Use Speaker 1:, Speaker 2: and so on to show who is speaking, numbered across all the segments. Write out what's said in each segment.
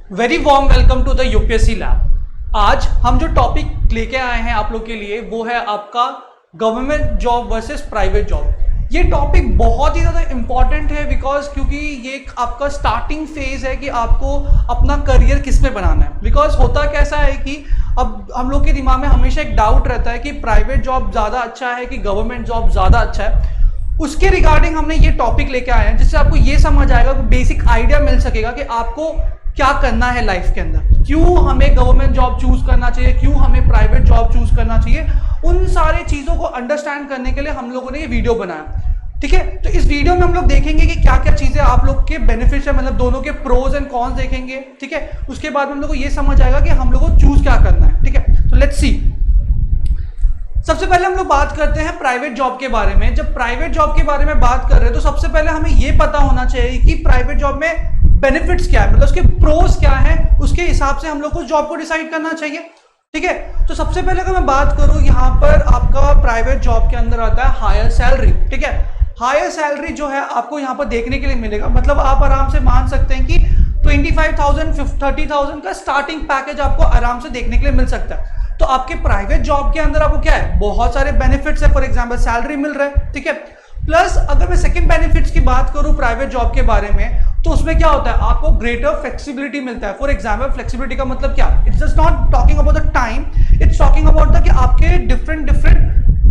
Speaker 1: Very warm welcome to the UPSC lab. आज हम जो टॉपिक लेके आए हैं आप लोग के लिए वो है आपका government job versus private job. ये टॉपिक बहुत ही ज़्यादा इंपॉर्टेंट है बिकॉज क्योंकि ये आपका स्टार्टिंग फेज है कि आपको अपना करियर किस में बनाना है। बिकॉज होता कैसा है कि अब हम लोग के दिमाग में हमेशा एक डाउट रहता है कि प्राइवेट जॉब ज़्यादा अच्छा है कि गवर्नमेंट जॉब ज़्यादा अच्छा है। उसके रिगार्डिंग हमने ये टॉपिक लेके आए हैं जिससे आपको ये समझ आएगा, बेसिक आइडिया मिल सकेगा कि आपको क्या करना है लाइफ के अंदर, क्यों हमें गवर्नमेंट जॉब चूज करना चाहिए, क्यों हमें प्राइवेट जॉब चूज करना चाहिए। उन सारे चीजों को अंडरस्टैंड करने के लिए हम लोगों ने ये वीडियो बनाया। ठीक है, तो इस वीडियो में हम लोग देखेंगे कि क्या क्या चीजें आप लोग के बेनिफिट्स है, मतलब दोनों के प्रोज एंड कॉन्स देखेंगे। ठीक है, उसके बाद हम लोग को ये समझ आएगा कि हम लोग को चूज क्या करना है। ठीक है, तो लेट्स सी। सबसे पहले हम लोग बात करते हैं प्राइवेट जॉब के बारे में। जब प्राइवेट जॉब के बारे में बात कर रहे हैं तो सबसे पहले हमें यह पता होना चाहिए कि प्राइवेट जॉब में बेनिफिट्स क्या है, मतलब उसके प्रोस क्या है। उसके हिसाब से हम लोग को जॉब को डिसाइड करना चाहिए। ठीक है, तो सबसे पहले अगर मैं बात करूं, यहाँ पर आपका प्राइवेट जॉब के अंदर आता है हायर सैलरी। ठीक है, हायर सैलरी जो है आपको यहाँ पर देखने के लिए मिलेगा, मतलब आप आराम से मान सकते हैं कि 25,000 30,000 का स्टार्टिंग पैकेज आपको आराम से देखने के लिए मिल सकता है। तो आपके प्राइवेट जॉब के अंदर आपको क्या है, बहुत सारे बेनिफिट्स है। फॉर एग्जांपल सैलरी मिल रहा है। ठीक है, प्लस अगर मैं सेकंड बेनिफिट्स की बात करूं प्राइवेट जॉब के बारे में तो उसमें क्या होता है, आपको ग्रेटर फ्लेक्सिबिलिटी मिलता है। फॉर एग्जांपल फ्लेक्सिबिलिटी का मतलब क्या, it's just not talking about the time, it's talking about the कि आपके डिफरेंट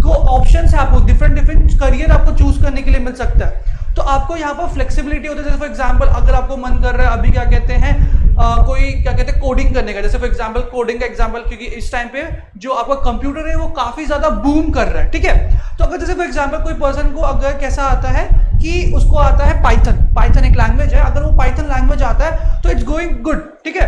Speaker 1: को ऑप्शंस है, आपको डिफरेंट करियर आपको चूज करने के लिए मिल सकता है। तो आपको यहाँ पर फ्लेक्सिबिलिटी होती है। जैसे फॉर एग्जांपल अगर आपको मन कर रहा है अभी क्या कहते हैं कोई क्या कहते हैं कोडिंग करने का, जैसे फॉर एग्जांपल कोडिंग का एग्जांपल, क्योंकि इस टाइम पे जो आपका कंप्यूटर है वो काफी ज्यादा बूम कर रहा है। ठीक है, तो अगर जैसे फॉर एग्जांपल कोई पर्सन को अगर कैसा आता है कि उसको आता है पाइथन एक लैंग्वेज है, अगर वो पाइथन लैंग्वेज आता है तो इट्स गोइंग गुड। ठीक है,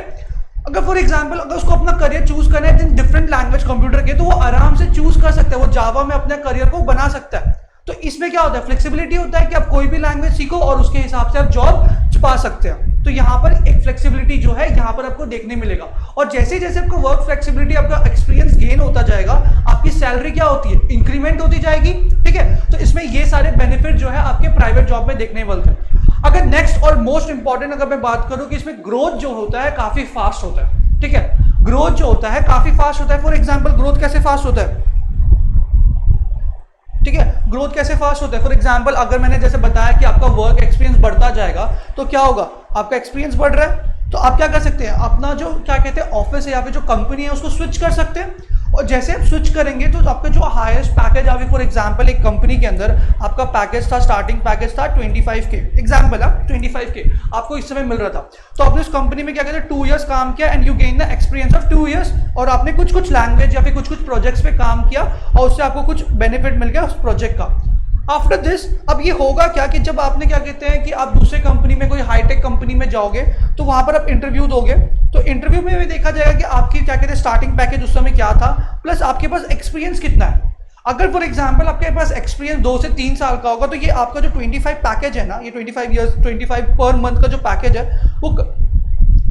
Speaker 1: अगर फॉर एग्जांपल अगर उसको अपना करियर चूज करना है डिफरेंट लैंग्वेज कंप्यूटर के, तो वो आराम से चूज कर सकता है, वो जावा में अपने करियर को बना सकता है। तो इसमें क्या होता है, फ्लेक्सिबिलिटी होता है कि आप कोई भी लैंग्वेज सीखो और उसके हिसाब से आप जॉब पा सकते हैं। तो यहाँ पर एक फ्लेक्सिबिलिटी जो है यहाँ पर आपको देखने मिलेगा। और जैसे जैसे आपको वर्क फ्लेक्सिबिलिटी, आपका एक्सपीरियंस गेन होता जाएगा, आपकी सैलरी क्या होती है, इंक्रीमेंट होती जाएगी। ठीक है, तो इसमें ये सारे बेनिफिट जो है आपके प्राइवेट जॉब में देखने मिलते हैं। अगर नेक्स्ट और मोस्ट इंपॉर्टेंट अगर मैं बात करूं कि इसमें ग्रोथ जो होता है काफी फास्ट होता है। ठीक है, ग्रोथ जो होता है काफी फास्ट होता है। फॉर एग्जांपल ग्रोथ कैसे फास्ट होता है, ठीक है, ग्रोथ कैसे फास्ट होता है। फॉर एग्जांपल अगर मैंने जैसे बताया कि आपका वर्क एक्सपीरियंस बढ़ता जाएगा तो क्या होगा, आपका एक्सपीरियंस बढ़ रहा है तो आप क्या कर सकते हैं, अपना जो क्या कहते हैं ऑफिस है या फिर जो कंपनी है उसको स्विच कर सकते हैं। और जैसे आप स्विच करेंगे तो आपका जो हाईएस्ट पैकेज अभी फॉर एग्जांपल एक कंपनी के अंदर आपका पैकेज था, स्टार्टिंग पैकेज था 25K एग्जांपल है, 25K आपको इस समय मिल रहा था। तो आपने उस कंपनी में क्या कहते हैं 2 इयर्स काम किया and you gain the experience of 2 years, और आपने कुछ लैंग्वेज या फिर कुछ प्रोजेक्ट्स पे काम किया और उससे आपको कुछ बेनिफिट मिल गया उस प्रोजेक्ट का। आफ्टर दिस अब ये होगा क्या कि जब आपने क्या कहते हैं कि आप दूसरे कंपनी में कोई हाईटेक कंपनी में जाओगे तो वहां पर आप इंटरव्यू दोगे, तो इंटरव्यू में भी देखा जाएगा कि आपकी क्या कहते हैं स्टार्टिंग पैकेज उस समय क्या था, प्लस आपके पास एक्सपीरियंस कितना है। अगर फॉर एग्जांपल आपके पास एक्सपीरियंस 2 से 3 साल का होगा तो ये आपका जो 25 पैकेज है ना, ये 25 पर मंथ का जो पैकेज है वो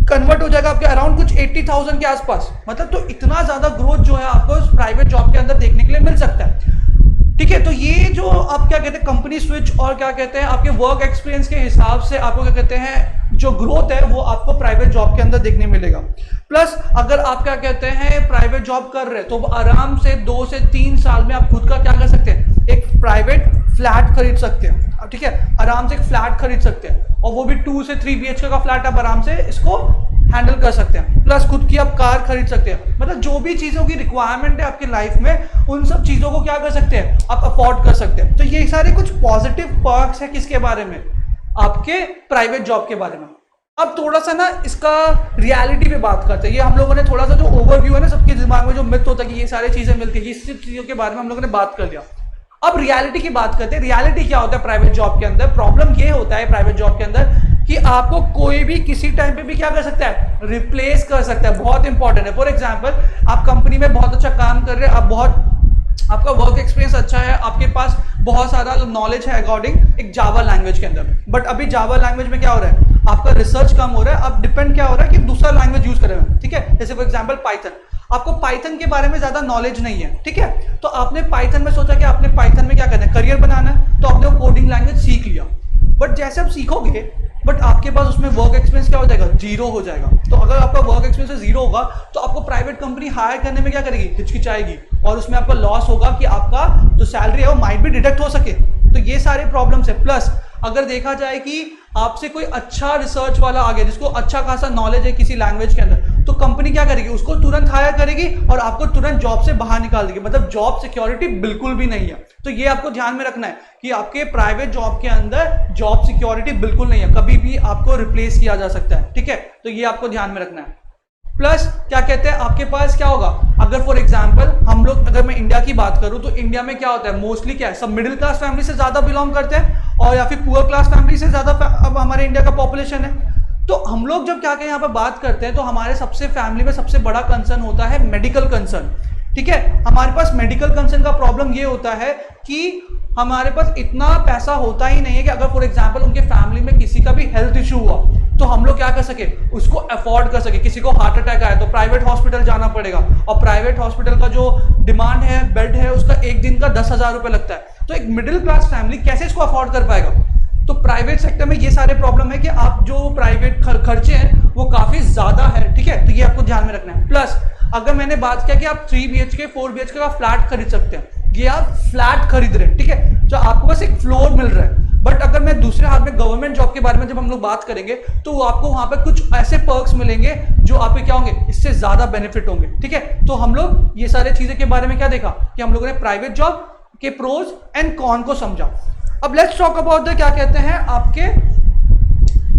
Speaker 1: कन्वर्ट हो जाएगा आपके अराउंड कुछ 80,000 के आसपास। मतलब तो इतना ज्यादा ग्रोथ जो है आपको प्राइवेट जॉब के अंदर देखने के लिए मिल सकता है। ठीक है, तो ये जो आप क्या कहते हैं कंपनी स्विच और क्या कहते हैं आपके वर्क एक्सपीरियंस के हिसाब से आपको क्या कहते हैं जो ग्रोथ है वो आपको प्राइवेट जॉब के अंदर देखने मिलेगा। प्लस अगर आप क्या कहते हैं प्राइवेट जॉब कर रहे हैं तो आराम से 2 से 3 साल में आप खुद का क्या कर सकते हैं, एक प्राइवेट फ्लैट खरीद सकते हैं। ठीक है, आराम से एक फ्लैट खरीद सकते हैं और वो भी 2 से 3 BHK का फ्लैट आप आराम से इसको हैंडल कर सकते हैं। प्लस खुद की आप कार खरीद सकते हैं। मतलब जो भी चीजों की रिक्वायरमेंट है आपकी लाइफ में उन सब चीजों को क्या कर सकते हैं, आप अफोर्ड कर सकते हैं। तो ये सारे कुछ पॉजिटिव पर्क्स है किसके बारे में, आपके प्राइवेट जॉब के बारे में। अब थोड़ा सा ना इसका रियलिटी पे बात करते हैं। ये हम लोगों ने थोड़ा सा जो ओवरव्यू है ना, सबके दिमाग में जो मिथ होता है कि ये सारी चीजें मिलती है, ये सब चीजों के बारे में हम लोगों ने बात कर लिया। अब रियलिटी की बात करते हैं। रियलिटी क्या होता है प्राइवेट जॉब के अंदर, प्रॉब्लम ये होता है प्राइवेट जॉब के अंदर कि आपको कोई भी किसी टाइम पे भी क्या कर सकता है, रिप्लेस कर सकता है। बहुत इंपॉर्टेंट है। फॉर एग्जांपल आप कंपनी में बहुत अच्छा काम कर रहे हैं, आपका वर्क एक्सपीरियंस अच्छा है, आपके पास बहुत सारा नॉलेज है अकॉर्डिंग एक जावा लैंग्वेज के अंदर, बट अभी जावा लैंग्वेज में क्या हो रहा है, आपका रिसर्च कम हो रहा है, अब डिपेंड क्या हो रहा है कि दूसरा लैंग्वेज यूज करें। ठीक है, जैसे फॉर एग्जांपल पाइथन, आपको पाइथन के बारे में ज्यादा नॉलेज नहीं है। ठीक है, तो आपने पाइथन में सोचा कि आपने पाइथन में क्या करना है, करियर बनाना है, तो आपने वो कोडिंग लैंग्वेज सीख लिया। बट जैसे आप सीखोगे बट आपके पास उसमें वर्क एक्सपीरियंस क्या हो जाएगा, जीरो हो जाएगा। तो अगर आपका वर्क एक्सपीरियंस जीरो होगा तो आपको प्राइवेट कंपनी हायर करने में क्या करेगी, हिचकिचाएगी, और उसमें आपका लॉस होगा कि आपका जो सैलरी है वो माइट भी डिडक्ट हो सके। तो ये सारे प्रॉब्लम्स है। प्लस अगर देखा जाए कि आपसे कोई अच्छा रिसर्च वाला आ गया जिसको अच्छा खासा नॉलेज है किसी लैंग्वेज के अंदर, तो कंपनी क्या करेगी, उसको तुरंत हायर करेगी और आपको तुरंत जॉब से बाहर निकाल देगी। मतलब जॉब सिक्योरिटी बिल्कुल भी नहीं है। तो ये आपको ध्यान में रखना है कि आपके प्राइवेट जॉब के अंदर जॉब सिक्योरिटी बिल्कुल नहीं है, कभी भी आपको रिप्लेस किया जा सकता है। ठीक है, तो ये आपको ध्यान में रखना है। प्लस क्या कहते हैं, आपके पास क्या होगा, अगर फॉर एग्जांपल हम लोग, अगर मैं इंडिया की बात करूं तो इंडिया में क्या होता है, मोस्टली क्या है, सब मिडिल क्लास फैमिली से ज्यादा बिलोंग करते हैं और या फिर पुअर क्लास फैमिली से ज्यादा अब हमारे इंडिया का पॉपुलेशन है। तो हम लोग जब क्या यहाँ पर बात करते हैं तो हमारे सबसे फैमिली में सबसे बड़ा कंसर्न होता है मेडिकल कंसर्न। ठीक है, हमारे पास मेडिकल कंसर्न का प्रॉब्लम ये होता है कि हमारे पास इतना पैसा होता ही नहीं है कि अगर फॉर एग्जांपल उनके फैमिली में किसी का भी हेल्थ इशू हुआ तो हम लोग क्या कर सके, उसको अफोर्ड कर सके। किसी को हार्ट अटैक आया तो प्राइवेट हॉस्पिटल जाना पड़ेगा, और प्राइवेट हॉस्पिटल का जो डिमांड है, बेड है, उसका एक दिन का 10,000 रुपये लगता है। तो एक मिडिल क्लास फैमिली कैसे इसको अफोर्ड कर पाएगा। तो प्राइवेट सेक्टर में ये सारे प्रॉब्लम है कि आप जो प्राइवेट खर्चे हैं वो काफी ज्यादा है। ठीक है, तो ये आपको ध्यान में रखना है। प्लस अगर मैंने बात किया कि आप 3 BHK 4 BHK का फ्लैट खरीद सकते हैं, ये आप फ्लैट खरीद रहे हैं। ठीक है, तो आपको बस एक फ्लोर मिल रहा है। बट अगर मैं दूसरे हाथ में गवर्नमेंट जॉब के बारे में जब हम लोग बात करेंगे तो आपको वहां पर कुछ ऐसे पर्क्स मिलेंगे जो आपके क्या होंगे, इससे ज्यादा बेनिफिट होंगे। ठीक है, तो हम लोग ये सारे चीजें के बारे में क्या देखा कि हम लोगों ने प्राइवेट जॉब के प्रोज एंड कॉन को समझा। अब लेट्स टॉक अबाउट द क्या कहते हैं आपके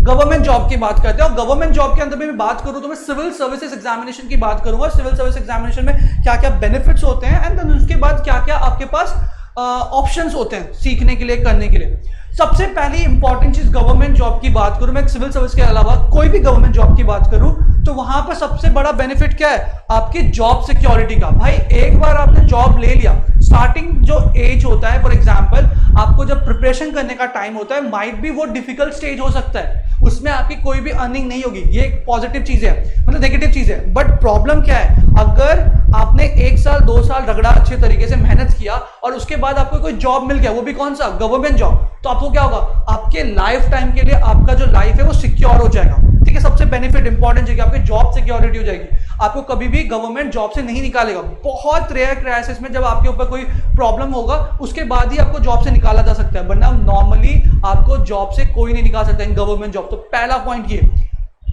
Speaker 1: गवर्नमेंट जॉब की बात करते हैं। और गवर्नमेंट जॉब के अंदर भी मैं बात करूं तो मैं सिविल सर्विसेज एग्जामिनेशन की बात करूंगा। सिविल सर्विस एग्जामिनेशन में क्या क्या बेनिफिट्स होते हैं एंड देन उसके बाद क्या क्या आपके पास ऑप्शंस होते हैं सीखने के लिए, करने के लिए। सबसे पहली इंपॉर्टेंट चीज गवर्नमेंट जॉब की बात करूं, मैं सिविल सर्विस के अलावा कोई भी गवर्नमेंट जॉब की बात करूं तो वहां पर सबसे बड़ा बेनिफिट क्या है, आपकी जॉब सिक्योरिटी का। भाई एक बार आपने जॉब ले लिया, स्टार्टिंग जो एज होता है, फॉर एग्जांपल आपको जब प्रिपरेशन करने का टाइम होता है, माइट भी वो डिफिकल्ट स्टेज हो सकता है, उसमें आपकी कोई भी अर्निंग नहीं होगी। ये एक पॉजिटिव चीज है, मतलब नेगेटिव चीज है। बट प्रॉब्लम क्या है, अगर आपने 1 साल 2 साल रगड़ा, अच्छे तरीके से मेहनत किया और उसके बाद आपको कोई जॉब मिल गया, वो भी कौन सा, गवर्नमेंट जॉब, तो आपको क्या होगा, आपके लाइफ टाइम के लिए आपका जो लाइफ है वो सिक्योर हो जाएगा। ठीक है, सबसे बेनिफिट इंपॉर्टेंट है कि आपकी जॉब सिक्योरिटी हो जाएगी, आपको कभी भी गवर्नमेंट जॉब से नहीं निकालेगा। बहुत रेयर क्राइसिस में जब आपके ऊपर कोई प्रॉब्लम होगा उसके बाद ही आपको जॉब से निकाला जा सकता है, वरना नॉर्मली आपको जॉब से कोई नहीं निकाल सकता इन गवर्नमेंट जॉब। तो पहला पॉइंट ये।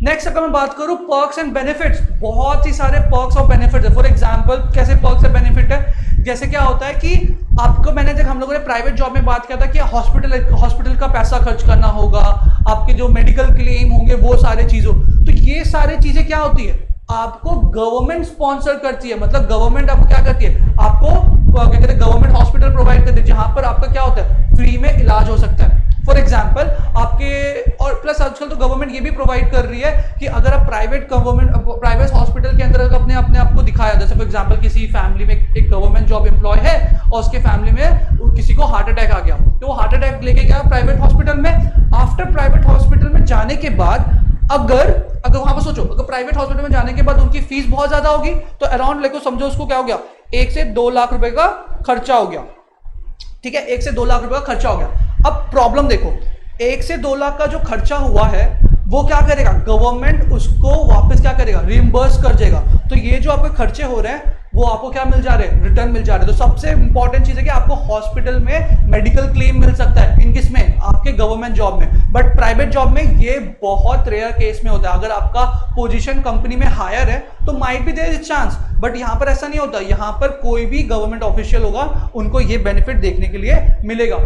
Speaker 1: नेक्स्ट अगर मैं बात करूं पर्क्स एंड बेनिफिट्स, बहुत ही सारे पर्क्स और बेनिफिट्स है। फॉर एग्जांपल कैसे पर्क्स और बेनिफिट है, जैसे क्या होता है कि आपको, मैंने जब हम लोगों ने प्राइवेट जॉब में बात किया था कि हॉस्पिटल का पैसा खर्च करना होगा, आपके जो मेडिकल क्लेम होंगे वो सारे चीजों, तो ये सारी चीजें क्या होती है, आपको गवर्नमेंट स्पॉन्सर करती है। मतलब गवर्नमेंट आपको क्या करती है, आपको क्या कहते हैं, गवर्नमेंट हॉस्पिटल प्रोवाइड करती है जहां पर आपका क्या होता है, फ्री में इलाज हो सकता है। फॉर एग्जाम्पल आपके, और प्लस आजकल तो गवर्नमेंट ये भी प्रोवाइड कर रही है कि अगर आप प्राइवेट हॉस्पिटल के अंदर अपने आप को दिखाया, जैसे फॉर एग्जाम्पल किसी फैमिली में एक गवर्नमेंट जॉब एम्प्लॉय है और उसके फैमिली में किसी को हार्ट अटैक आ गया, तो वो हार्ट अटैक लेके गया प्राइवेट हॉस्पिटल में। आफ्टर प्राइवेट हॉस्पिटल में जाने के बाद अगर वहां पर सोचो, अगर प्राइवेट हॉस्पिटल में जाने के बाद उनकी फीस बहुत ज्यादा होगी, तो अराउंड लेको समझो उसको क्या हो गया, 1 से 2 लाख रुपए का खर्चा हो गया। ठीक है, 1 से 2 लाख रुपए का खर्चा हो गया। अब प्रॉब्लम देखो, 1 से 2 लाख का जो खर्चा हुआ है वो क्या करेगा, गवर्नमेंट उसको वापस क्या करेगा, रिइंबर्स कर देगा। तो ये जो आपके खर्चे हो रहे हैं वो आपको क्या मिल जा रहे हैं, रिटर्न मिल जा रहे हैं। तो सबसे इंपॉर्टेंट चीज है कि आपको हॉस्पिटल में मेडिकल क्लेम मिल सकता है, इन किस में, आपके गवर्नमेंट जॉब में। बट प्राइवेट जॉब में ये बहुत रेयर केस में होता है। अगर आपका पोजीशन कंपनी में हायर है तो might be there is chance, but यहाँ पर ऐसा नहीं होता। यहाँ पर कोई भी गवर्नमेंट ऑफिशियल होगा, उनको ये बेनिफिट देखने के लिए मिलेगा।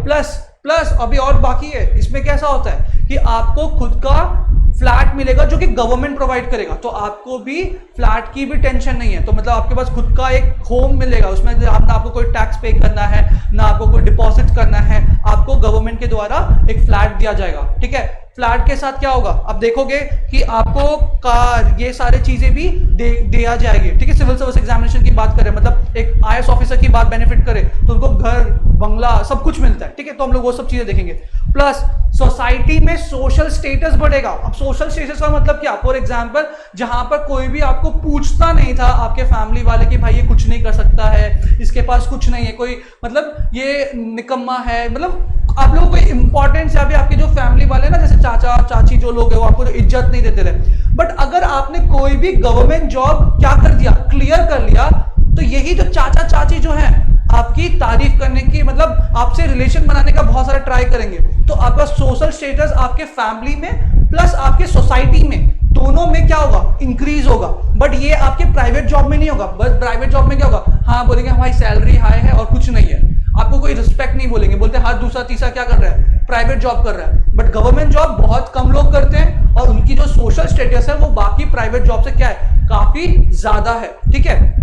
Speaker 1: प्लस अभी और बाकी है, इसमें कैसा होता है कि आपको खुद का फ्लैट मिलेगा जो कि गवर्नमेंट प्रोवाइड करेगा, तो आपको भी फ्लैट की भी टेंशन नहीं है। तो मतलब आपके पास खुद का एक होम मिलेगा, उसमें ना आपको कोई टैक्स पे करना है, ना आपको कोई डिपॉजिट करना है, आपको गवर्नमेंट के द्वारा एक फ्लैट दिया जाएगा। ठीक है, फ्लैट के साथ क्या होगा, आप देखोगे कि आपको कार, ये सारी चीजें भी दिया जाएगी। ठीक है, सिविल सर्विस एग्जामिनेशन की बात करें, मतलब एक IAS ऑफिसर की बात बेनिफिट करें तो उनको घर, बंगला सब कुछ मिलता है। ठीक है, तो हम लोग वो सब चीजें देखेंगे। प्लस सोसाइटी में सोशल स्टेटस बढ़ेगा। अब सोशल स्टेटस का मतलब क्या, फॉर एग्जांपल जहां पर कोई भी आपको पूछता नहीं था, आपके फैमिली वाले कि भाई ये कुछ नहीं कर सकता है, इसके पास कुछ नहीं है, कोई मतलब ये निकम्मा है, मतलब आप लोगों को इंपॉर्टेंस या फिर आपके जो फैमिली वाले ना, जैसे चाचा चाची जो लोग हैं वो आपको जो इज्जत नहीं देते रहे। बट अगर आपने कोई भी गवर्नमेंट जॉब क्या कर दिया, क्लियर कर लिया, तो यही जो चाचा चाची जो है आपकी तारीफ करने की, मतलब आपसे रिलेशन बनाने का बहुत सारा ट्राई करेंगे। तो आपका सोशल स्टेटस आपके फैमिली में प्लस आपके सोसाइटी में, दोनों में क्या होगा, इंक्रीज होगा। बट ये आपके प्राइवेट जॉब में नहीं होगा। बस प्राइवेट जॉब में क्या होगा, हाँ बोलेंगे हमारी सैलरी हाई है और कुछ नहीं है, आपको कोई रिस्पेक्ट नहीं बोलेंगे, बोलते हर दूसरा तीसरा क्या कर रहा है, प्राइवेट जॉब कर रहा है। बट गवर्नमेंट जॉब बहुत कम लोग करते हैं और उनकी जो सोशल स्टेटस है वो बाकी प्राइवेट जॉब से क्या है, काफी ज्यादा है। ठीक है।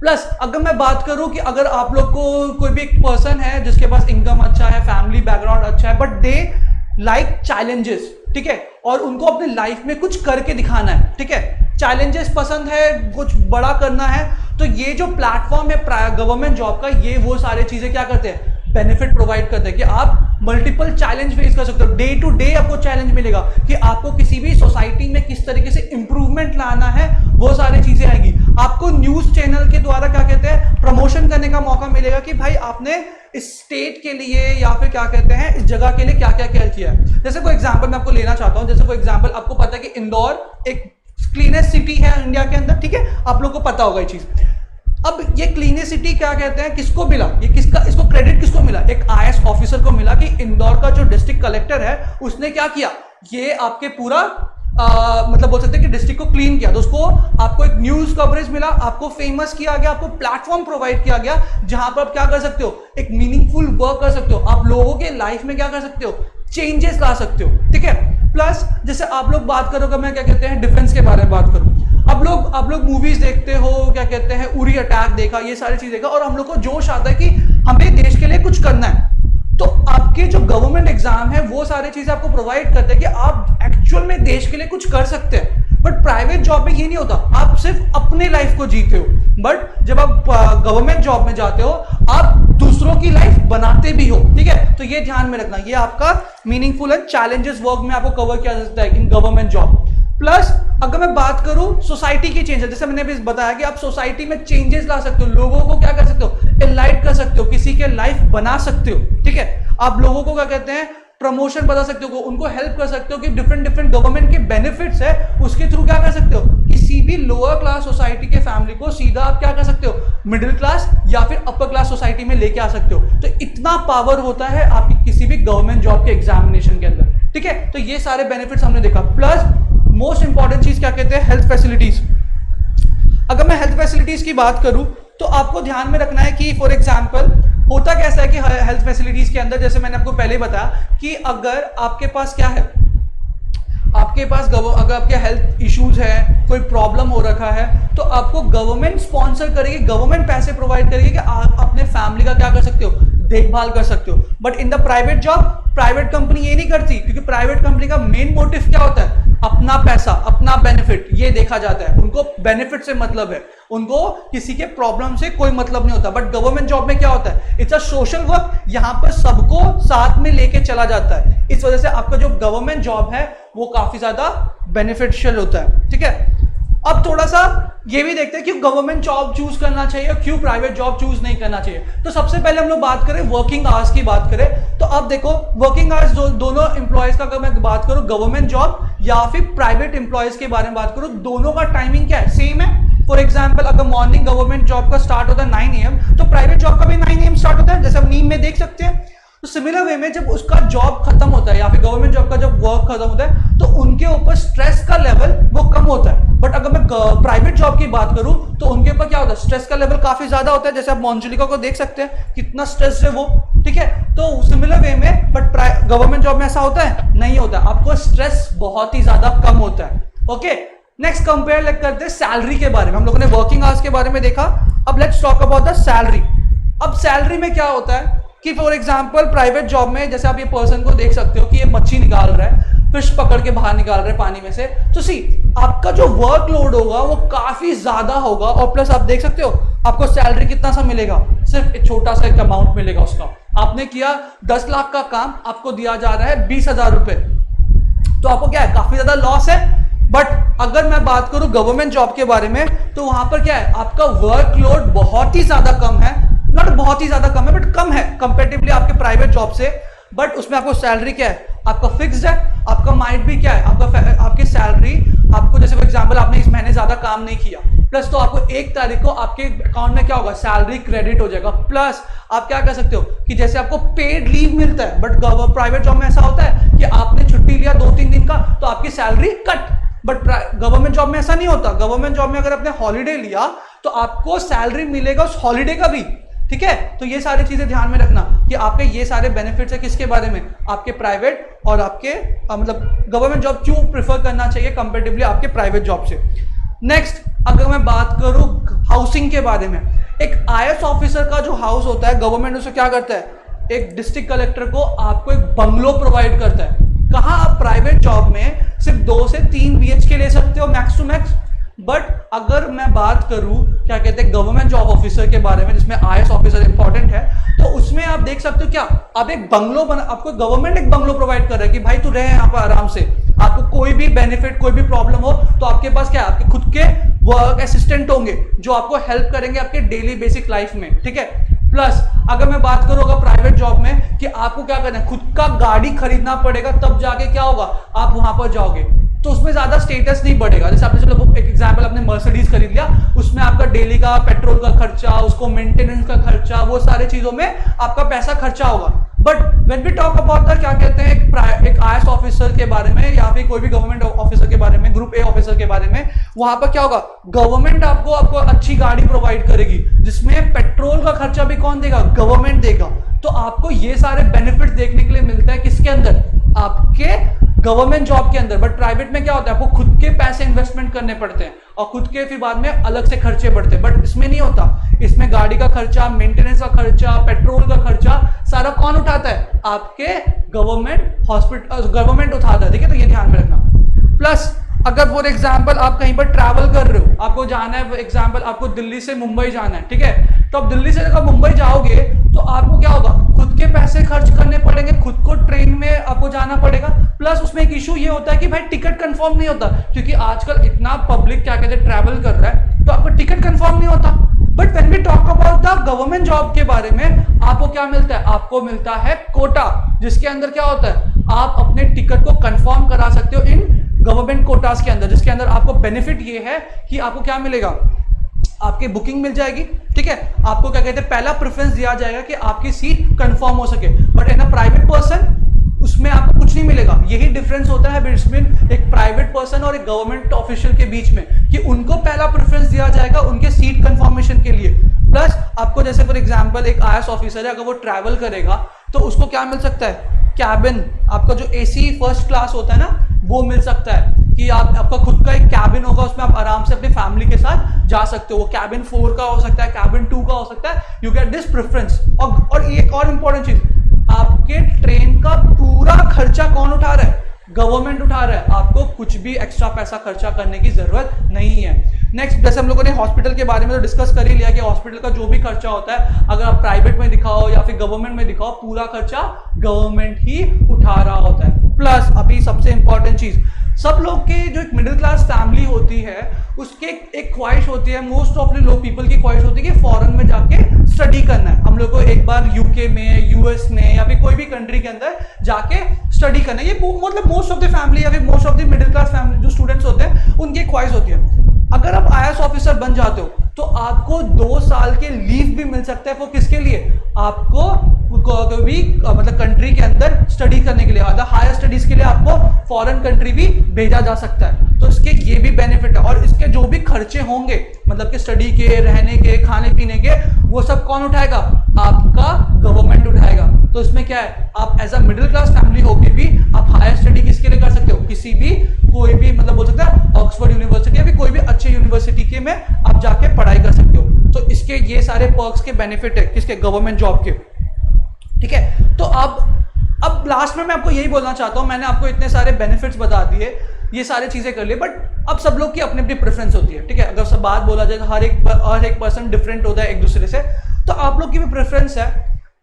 Speaker 1: प्लस अगर मैं बात करूं कि अगर आप लोग को कोई भी एक पर्सन है जिसके पास इनकम अच्छा है, फैमिली बैकग्राउंड अच्छा है, बट दे लाइक चैलेंजेस, ठीक है, और उनको अपने लाइफ में कुछ करके दिखाना है, ठीक है, चैलेंजेस पसंद है, कुछ बड़ा करना है, तो ये जो प्लेटफॉर्म है गवर्नमेंट जॉब का, ये वो सारी चीजें क्या करते हैं, बेनिफिट प्रोवाइड करते हैं कि आप मल्टीपल चैलेंज फेस कर सकते हो। डे टू डे आपको चैलेंज मिलेगा कि आपको किसी भी सोसाइटी में किस तरीके से इंप्रूवमेंट लाना है, वो सारी चीजें आएंगी। आपको न्यूज चैनल के द्वारा क्या कहते हैं, प्रमोशन करने का मौका मिलेगा कि भाई आपने इस स्टेट के लिए या फिर क्या कहते हैं इस जगह के लिए क्या क्या किया है। जैसे कोई एग्जांपल मैं आपको लेना चाहता हूं, जैसे कोई एग्जांपल, आपको पता है कि इंदौर एक क्लीनेस्ट सिटी है इंडिया के अंदर, ठीक है, आप लोग को पता होगा ये चीज। अब ये क्लीनेस्ट सिटी क्या कहते हैं, किसको मिला, ये किसका, इसको क्रेडिट किसको मिला, एक आईएएस ऑफिसर को मिला कि इंदौर का जो डिस्ट्रिक्ट कलेक्टर है उसने क्या किया, ये आपके पूरा मतलब बोल सकते हैं कि डिस्ट्रिक्ट को क्लीन किया। तो उसको आपको एक न्यूज कवरेज मिला, आपको फेमस किया गया, आपको प्लेटफॉर्म प्रोवाइड किया गया जहां पर आप क्या कर सकते हो, एक मीनिंगफुल वर्क कर सकते हो, आप लोगों के लाइफ में क्या कर सकते हो, चेंजेस ला सकते हो। ठीक है। प्लस जैसे आप लोग बात करोगे, मैं क्या कहते हैं डिफेंस के बारे में बात करूं, आप लोग मूवीज देखते हो, क्या कहते हैं उरी अटैक देखा, ये सारी चीज देखा, और हम लोग को जोश आता है कि हमें देश के लिए कुछ करना है। तो आपके जो गवर्नमेंट एग्जाम है वो सारी चीजें आपको प्रोवाइड करते हैं कि आप एक्चुअल में देश के लिए कुछ कर सकते हैं। बट प्राइवेट जॉब में ये नहीं होता, आप सिर्फ अपने लाइफ को जीते हो। बट जब आप गवर्नमेंट जॉब में जाते हो आप दूसरों की लाइफ बनाते भी हो। ठीक है, तो ये ध्यान में रखना, ये आपका मीनिंगफुल एंड चैलेंजेस वर्क में आपको कवर किया जा सकता है इन गवर्नमेंट जॉब। प्लस अगर मैं बात करूं सोसाइटी की चेंजेस, जैसे मैंने अभी बताया कि आप सोसाइटी में चेंजेस ला सकते हो, लोगों को क्या कर सकते हो, एनलाइट कर सकते हो, किसी के लाइफ बना सकते हो। ठीक है, आप लोगों को क्या कहते हैं प्रमोशन बता सकते हो, उनको हेल्प कर सकते हो कि डिफरेंट डिफरेंट गवर्नमेंट के बेनिफिट्स है उसके थ्रू क्या कर सकते हो, किसी भी लोअर क्लास सोसाइटी के फैमिली को सीधा आप क्या कर सकते हो, मिडिल क्लास या फिर अपर क्लास सोसाइटी में लेके आ सकते हो। तो इतना पावर होता है आपकी किसी भी गवर्नमेंट जॉब के एग्जामिनेशन के अंदर। ठीक है, तो ये सारे बेनिफिट्स हमने देखा। प्लस मोस्ट इंपॉर्टेंट चीज क्या कहते हैं, हेल्थ फैसिलिटीज। अगर मैं हेल्थ फैसिलिटीज की बात करूं तो आपको ध्यान में रखना है कि फॉर एग्जांपल होता कैसा है कि हेल्थ फैसिलिटीज के अंदर, जैसे मैंने आपको पहले बताया कि अगर आपके पास क्या है, आपके पास अगर आपके हेल्थ इश्यूज है, कोई प्रॉब्लम हो रखा है, तो आपको गवर्नमेंट स्पॉन्सर करेगी, गवर्नमेंट पैसे प्रोवाइड करेगी कि आप अपने फैमिली का क्या कर सकते हो, देखभाल कर सकते हो। But in the private job private company ये नहीं करती, क्योंकि प्राइवेट कंपनी का मेन मोटिव क्या होता है, अपना पैसा, अपना बेनिफिट, ये देखा जाता है। उनको बेनिफिट से मतलब है, उनको किसी के प्रॉब्लम से कोई मतलब नहीं होता। बट गवर्नमेंट जॉब में क्या होता है, इट्स अ सोशल वर्क, यहाँ पर सबको साथ में लेके चला जाता है। इस वजह से आपका जो गवर्नमेंट जॉब है वो काफी ज्यादा बेनिफिशियल होता है। ठीक है, अब थोड़ा सा ये भी देखते हैं कि गवर्नमेंट जॉब चूज करना चाहिए और क्यों प्राइवेट जॉब चूज नहीं करना चाहिए। तो सबसे पहले हम लोग बात करें वर्किंग आवर्स की बात करें, तो अब देखो वर्किंग आवर्स दोनों एम्प्लॉयज का, अगर मैं बात करूं गवर्नमेंट जॉब या फिर प्राइवेट एम्प्लॉयज के बारे में बात करूं, दोनों का टाइमिंग क्या है, सेम है। फॉर एग्जाम्पल अगर मॉर्निंग गवर्नमेंट जॉब का स्टार्ट होता है 9 AM, तो प्राइवेट जॉब का भी 9 AM स्टार्ट होता है, जैसे हम नीम में देख सकते हैं। तो सिमिलर वे में जब उसका जॉब खत्म होता है या फिर गवर्नमेंट जॉब का जब वर्क खत्म होता है तो उनके ऊपर स्ट्रेस का लेवल वो कम होता है। बट अगर मैं प्राइवेट जॉब की बात करूं तो उनके ऊपर क्या होता है, स्ट्रेस का लेवल काफी ज्यादा होता है। जैसे आप मोंजुलिका को देख सकते हैं कितना स्ट्रेस है वो। ठीक है, तो सिमिलर वे में बट गवर्नमेंट जॉब में ऐसा होता है, नहीं होता, आपको स्ट्रेस बहुत ही ज्यादा कम होता है। ओके, नेक्स्ट कंपेयर करते हैं सैलरी के बारे में। हम लोगों ने वर्किंग आवर्स के बारे में देखा, अब let's talk about the salary. अब सैलरी में क्या होता है कि फॉर एग्जांपल प्राइवेट जॉब में जैसे आप ये पर्सन को देख सकते हो कि ये मच्छी निकाल रहा है, फिश पकड़ के बाहर निकाल रहे हैं पानी में से, तो सी आपका जो वर्कलोड होगा वो काफी ज्यादा होगा, और प्लस आप देख सकते हो आपको सैलरी कितना सा मिलेगा, सिर्फ एक छोटा सा एक अमाउंट मिलेगा उसका। आपने किया 10 लाख का काम, आपको दिया जा रहा है 20,000 रुपए, तो आपको क्या है, काफी ज्यादा लॉस है। बट अगर मैं बात करूं गवर्नमेंट जॉब के बारे में तो वहां पर क्या है, आपका वर्कलोड बहुत ही ज्यादा कम है, नॉट बहुत ही ज्यादा कम है बट कम है कंपेरेटिवली आपके प्राइवेट जॉब से, बट उसमें आपको सैलरी क्या है, आपका फिक्स्ड है, आपका माइंड भी क्या है, आपकी सैलरी आपको, जैसे फॉर एग्जांपल आपने इस महीने ज्यादा काम नहीं किया, प्लस तो आपको 1 तारीख को आपके अकाउंट में क्या होगा, सैलरी क्रेडिट हो जाएगा। प्लस आप क्या कर सकते हो कि जैसे आपको पेड लीव मिलता है, बट प्राइवेट जॉब में ऐसा होता है कि आपने छुट्टी लिया 2-3 दिन का तो आपकी salary cut, but government job में ऐसा नहीं होता। गवर्नमेंट जॉब में अगर आपने हॉलीडे लिया तो आपको सैलरी मिलेगा उस हॉलीडे का भी, ठीक है। तो ये सारी चीजें ध्यान में रखना कि आपके ये सारे बेनिफिट्स है किसके बारे में, आपके प्राइवेट और आपके मतलब गवर्नमेंट जॉब क्यों प्रेफर करना चाहिए कंपैरेटिवली आपके प्राइवेट जॉब से। नेक्स्ट अगर मैं बात करूं हाउसिंग के बारे में, एक आईएएस ऑफिसर का जो हाउस होता है गवर्नमेंट उसे क्या करता है, एक डिस्ट्रिक्ट कलेक्टर को आपको एक बंगलो प्रोवाइड करता है। कहाँ आप प्राइवेट जॉब में सिर्फ 2 से 3 BHK ले सकते हो मैक्स टू मैक्स, बट अगर मैं बात करूं क्या कहते हैं गवर्नमेंट जॉब ऑफिसर के बारे में जिसमें आईएएस ऑफिसर इंपॉर्टेंट है, तो उसमें आप देख सकते हो क्या आप एक बंगलो आपको गवर्नमेंट एक बंगलो प्रोवाइड कर रहा है कि भाई तू रहे यहाँ पर आराम से, आपको कोई भी बेनिफिट कोई भी प्रॉब्लम हो तो आपके पास क्या है, आपके खुद के वर्क असिस्टेंट होंगे जो आपको हेल्प करेंगे आपके डेली बेसिक लाइफ में, ठीक है। प्लस अगर मैं बात करूं अगर प्राइवेट जॉब में कि आपको क्या करना है, खुद का गाड़ी खरीदना पड़ेगा तब जाके क्या होगा आप वहां पर जाओगे, तो उसमें ज्यादा स्टेटस नहीं बढ़ेगा। जैसे आपने चलो एक एग्जांपल आपने मर्सिडीज खरीद लिया, उसमें आपका डेली का पेट्रोल का खर्चा, उसको मेंटेनेंस का खर्चा, वो सारे चीजों में आपका पैसा खर्चा होगा। But when we talk about the क्या कहते हैं एक आईएएस ऑफिसर के बारे में या फिर कोई भी गवर्नमेंट ऑफिसर के बारे में, ग्रुप ए ऑफिसर के बारे में, वहां पर क्या होगा गवर्नमेंट आपको अच्छी गाड़ी प्रोवाइड करेगी जिसमें पेट्रोल का खर्चा भी कौन देगा, गवर्नमेंट देगा। तो आपको ये सारे बेनिफिट देखने के लिए मिलता है किसके अंदर, आपके गवर्नमेंट जॉब के अंदर। बट प्राइवेट में क्या होता है आपको खुद के पैसे इन्वेस्टमेंट करने पड़ते हैं और खुद के फिर बाद में अलग से खर्चे बढ़ते हैं, बट इसमें नहीं होता। इसमें गाड़ी का खर्चा, मेंटेनेंस का खर्चा, पेट्रोल का खर्चा सारा कौन उठाता है, आपके गवर्नमेंट उठाता है, ठीक है। तो ये ध्यान में रखना। प्लस अगर फॉर एग्जाम्पल आप कहीं पर ट्रैवल कर रहे हो, आपको जाना है, एग्जाम्पल आपको दिल्ली से मुंबई जाना है, ठीक है, तो आप दिल्ली से अगर मुंबई जाओगे तो आपको क्या होगा, खुद के पैसे खर्च करने पड़ेंगे, खुद को ट्रेन में आपको जाना पड़ेगा। प्लस उसमें एक इशू ये होता है कि भाई टिकट कंफर्म नहीं होता, क्योंकि आजकल इतना पब्लिक क्या कहते हैं ट्रैवल कर रहा है तो आपको टिकट कंफर्म नहीं होता। But when we talk about the government job के बारे में आपको क्या मिलता है, आपको मिलता है कोटा, जिसके अंदर क्या होता है आप अपने टिकट को कंफर्म करा सकते हो इन गवर्नमेंट कोटास के अंदर, जिसके अंदर आपको बेनिफिट ये है कि आपको क्या मिलेगा, आपकी बुकिंग मिल जाएगी, ठीक है। आपको क्या कहते हैं पहला प्रेफरेंस दिया जाएगा कि आपकी सीट कंफर्म हो सके। But in a private person उसमें आपको कुछ नहीं मिलेगा। यही डिफरेंस होता है बिटवीन एक प्राइवेट पर्सन और एक गवर्नमेंट ऑफिशियल के बीच में कि उनको पहला प्रेफरेंस दिया जाएगा उनके सीट कंफर्मेशन के लिए। प्लस आपको जैसे फॉर एग्जांपल एक आईएएस ऑफिसर है, अगर वो ट्रैवल करेगा तो उसको क्या मिल सकता है, कैबिन, आपका जो एसी फर्स्ट क्लास होता है ना वो मिल सकता है कि आपका खुद का एक कैबिन होगा, उसमें आप आराम से अपनी फैमिली के साथ जा सकते हो। वो कैबिन 4 का हो सकता है, कैबिन 2 का हो सकता है, यू गेट दिस प्रेफरेंस। और एक और इंपॉर्टेंट चीज, आपके ट्रेन का पूरा खर्चा कौन उठा रहा है, गवर्नमेंट उठा रहा है, आपको कुछ भी एक्स्ट्रा पैसा खर्चा करने की जरूरत नहीं है। नेक्स्ट जैसे हम लोगों ने हॉस्पिटल के बारे में तो डिस्कस कर ही लिया कि हॉस्पिटल का जो भी खर्चा होता है अगर आप प्राइवेट में दिखाओ या फिर गवर्नमेंट में दिखाओ पूरा खर्चा गवर्नमेंट ही उठा रहा होता है। प्लस अभी सबसे इंपॉर्टेंट चीज, सब लोग के जो एक मिडिल क्लास फैमिली होती है उसके एक ख्वाहिश होती है, मोस्ट ऑफ द लोग पीपल की ख्वाहिश होती है कि फॉरेन में जाके स्टडी करना है, हम लोग को एक बार यूके में, यूएस में या फिर कोई भी कंट्री के अंदर जाके स्टडी करना है। ये मतलब मोस्ट ऑफ द फैमिली या फिर most of the middle class family जो स्टूडेंट्स होते हैं उनकी ख्वाहिश होती है। अगर आप आईएएस ऑफिसर बन जाते हो तो आपको 2 साल के लीव भी मिल सकता है। वो किसके लिए, आपको भी मतलब कंट्री के अंदर स्टडी करने के लिए, हायर स्टडीज के लिए आपको फॉरेन कंट्री भी भेजा जा सकता है। तो इसके ये भी बेनिफिट है और इसके जो भी खर्चे होंगे मतलब कि स्टडी के, रहने के, खाने पीने के, वो सब कौन उठाएगा, आपका गवर्नमेंट उठाएगा। तो इसमें क्या है, आप as a middle class family होके भी आप हायर स्टडी किसके लिए कर सकते हो, किसी भी कोई भी मतलब बोल सकते हैं ऑक्सफोर्ड यूनिवर्सिटी या फिर कोई भी अच्छे यूनिवर्सिटी के में आप जाके पढ़ाई कर सकते हो। तो इसके ये सारे पर्क्स के बेनिफिट है किसके, गवर्नमेंट जॉब के, ठीक है। तो अब लास्ट में मैं आपको यही बोलना चाहता हूं, मैंने आपको इतने सारे बेनिफिट्स बता दिए, ये सारी चीजें कर ली, बट अब सब लोग की अपनी अपनी प्रेफरेंस होती है, ठीक है। अगर सब बात बोला जाए तो हर एक पर्सन डिफरेंट होता है एक दूसरे से। तो आप लोग की भी प्रेफरेंस है,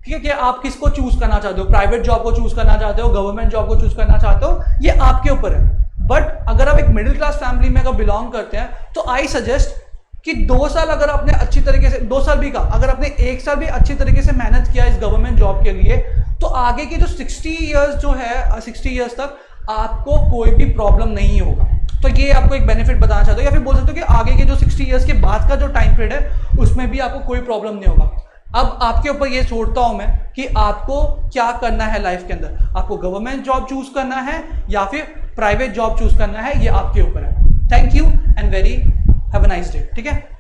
Speaker 1: ठीक है, कि आप किसको चूज करना चाहते हो, प्राइवेट जॉब को चूज करना चाहते हो, गवर्नमेंट जॉब को चूज करना चाहते हो, ये आपके ऊपर है। बट अगर आप एक मिडिल क्लास फैमिली में अगर बिलोंग करते हैं तो आई सजेस्ट कि 2 साल अगर आपने अच्छी तरीके से, 2 साल भी का अगर आपने 1 साल भी अच्छी तरीके से मेहनत किया इस गवर्नमेंट जॉब के लिए, तो आगे के जो 60 इयर्स जो है 60 इयर्स तक आपको कोई भी प्रॉब्लम नहीं होगा। तो ये आपको एक बेनिफिट बताना चाहता हूँ, या फिर बोल सकते हो कि आगे के जो 60 इयर्स के बाद का जो टाइम पीरियड है उसमें भी आपको कोई प्रॉब्लम नहीं होगा। अब आपके ऊपर ये छोड़ता हूं मैं कि आपको क्या करना है लाइफ के अंदर, आपको गवर्नमेंट जॉब चूज करना है या फिर प्राइवेट जॉब चूज करना है, ये आपके ऊपर है। Thank you and have a nice day. ठीक है।